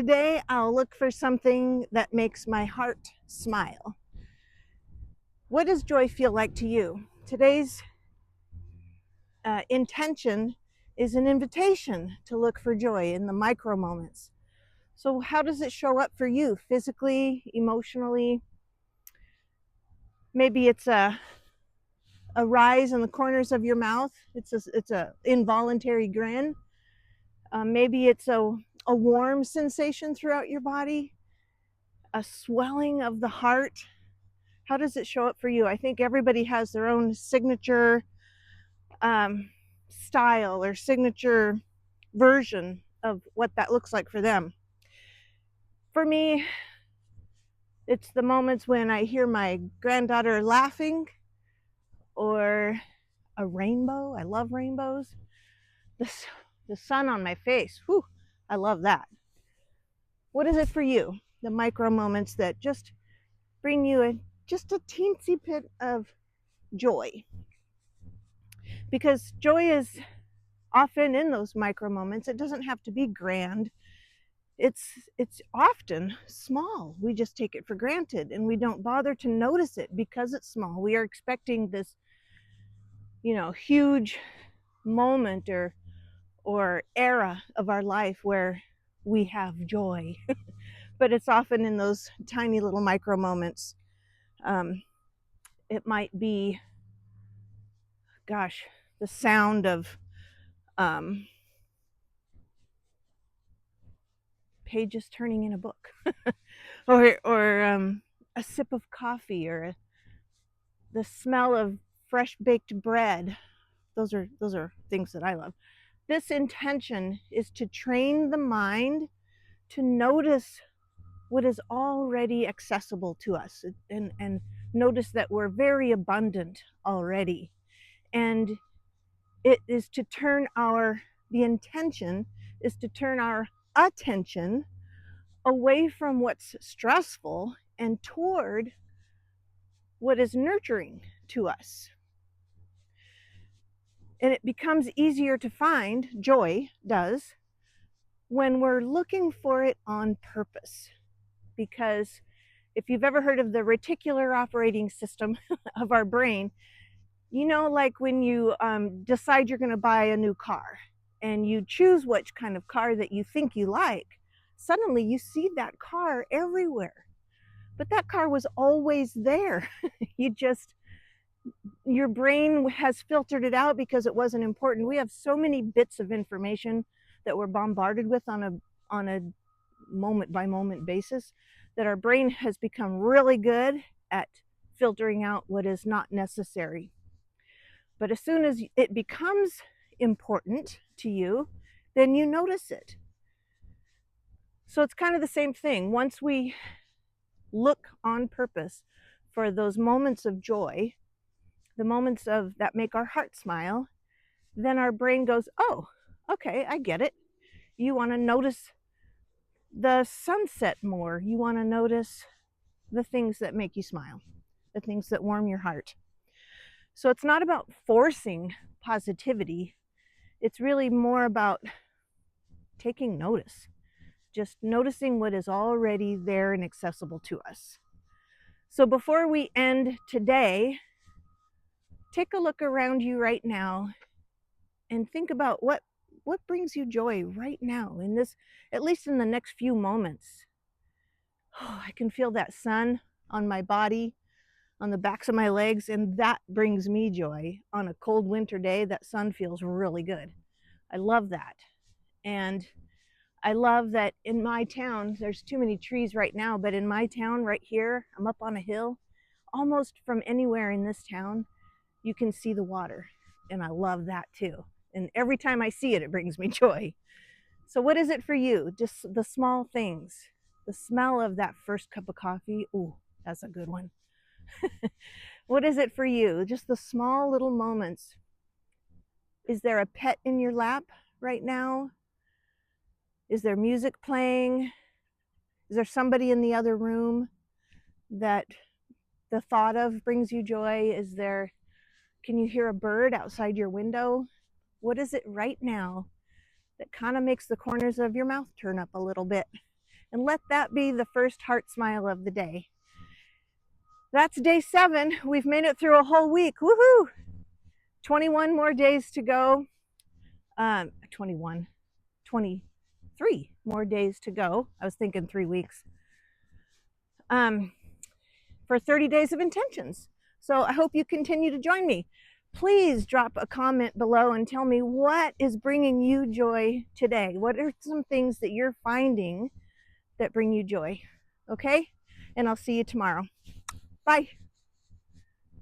Today, I'll look for something that makes my heart smile. What does joy feel like to you? Today's intention is an invitation to look for joy in the micro moments. So, how does it show up for you physically, emotionally? Maybe it's a rise in the corners of your mouth. It's a involuntary grin. Maybe it's a warm sensation throughout your body, a swelling of the heart. How does it show up for you? I think everybody has their own signature style or signature version of what that looks like for them. For me, it's the moments when I hear my granddaughter laughing or a rainbow. I love rainbows. The sun on my face. Whew, I love that. What is it for you? The micro moments that just bring you just a teensy bit of joy. Because joy is often in those micro moments. It doesn't have to be grand. It's often small. We just take it for granted and we don't bother to notice it because it's small. We are expecting this, huge moment or era of our life where we have joy. But it's often in those tiny little micro moments. It might be, gosh, the sound of pages turning in a book, or a sip of coffee, or the smell of fresh baked bread. Those are things that I love. This intention is to train the mind to notice what is already accessible to us, and notice that we're very abundant already. And it is to turn the intention is to turn our attention away from what's stressful and toward what is nurturing to us. And it becomes easier to find, joy does, when we're looking for it on purpose. Because if you've ever heard of the reticular operating system of our brain, like when you decide you're going to buy a new car and you choose which kind of car that you think you like, suddenly you see that car everywhere. But that car was always there. Your brain has filtered it out because it wasn't important. We have so many bits of information that we're bombarded with on a moment by moment basis that our brain has become really good at filtering out what is not necessary. But as soon as it becomes important to you, then you notice it. So it's kind of the same thing. Once we look on purpose for those moments of joy, the moments that make our heart smile, then our brain goes, oh, okay, I get it. You want to notice the sunset more. You want to notice the things that make you smile, the things that warm your heart. So it's not about forcing positivity. It's really more about taking notice, just noticing what is already there and accessible to us. So before we end today, take a look around you right now and think about what brings you joy right now in this, at least in the next few moments. Oh, I can feel that sun on my body, on the backs of my legs, and that brings me joy. On a cold winter day, that sun feels really good. I love that. And I love that in my town, there's too many trees right now, but in my town right here, I'm up on a hill, almost from anywhere in this town, you can see the water. And I love that too. And every time I see it, it brings me joy. So what is it for you? Just the small things. The smell of that first cup of coffee. Ooh, that's a good one. What is it for you? Just the small little moments. Is there a pet in your lap right now? Is there music playing? Is there somebody in the other room that the thought of brings you joy? Can you hear a bird outside your window? What is it right now that kind of makes the corners of your mouth turn up a little bit? and let that be the first heart smile of the day. That's day 7. We've made it through a whole week. Woohoo! 21 more days to go. 23 more days to go. I was thinking 3 weeks. For 30 days of intentions. So I hope you continue to join me. Please drop a comment below and tell me what is bringing you joy today. What are some things that you're finding that bring you joy? Okay? And I'll see you tomorrow. Bye.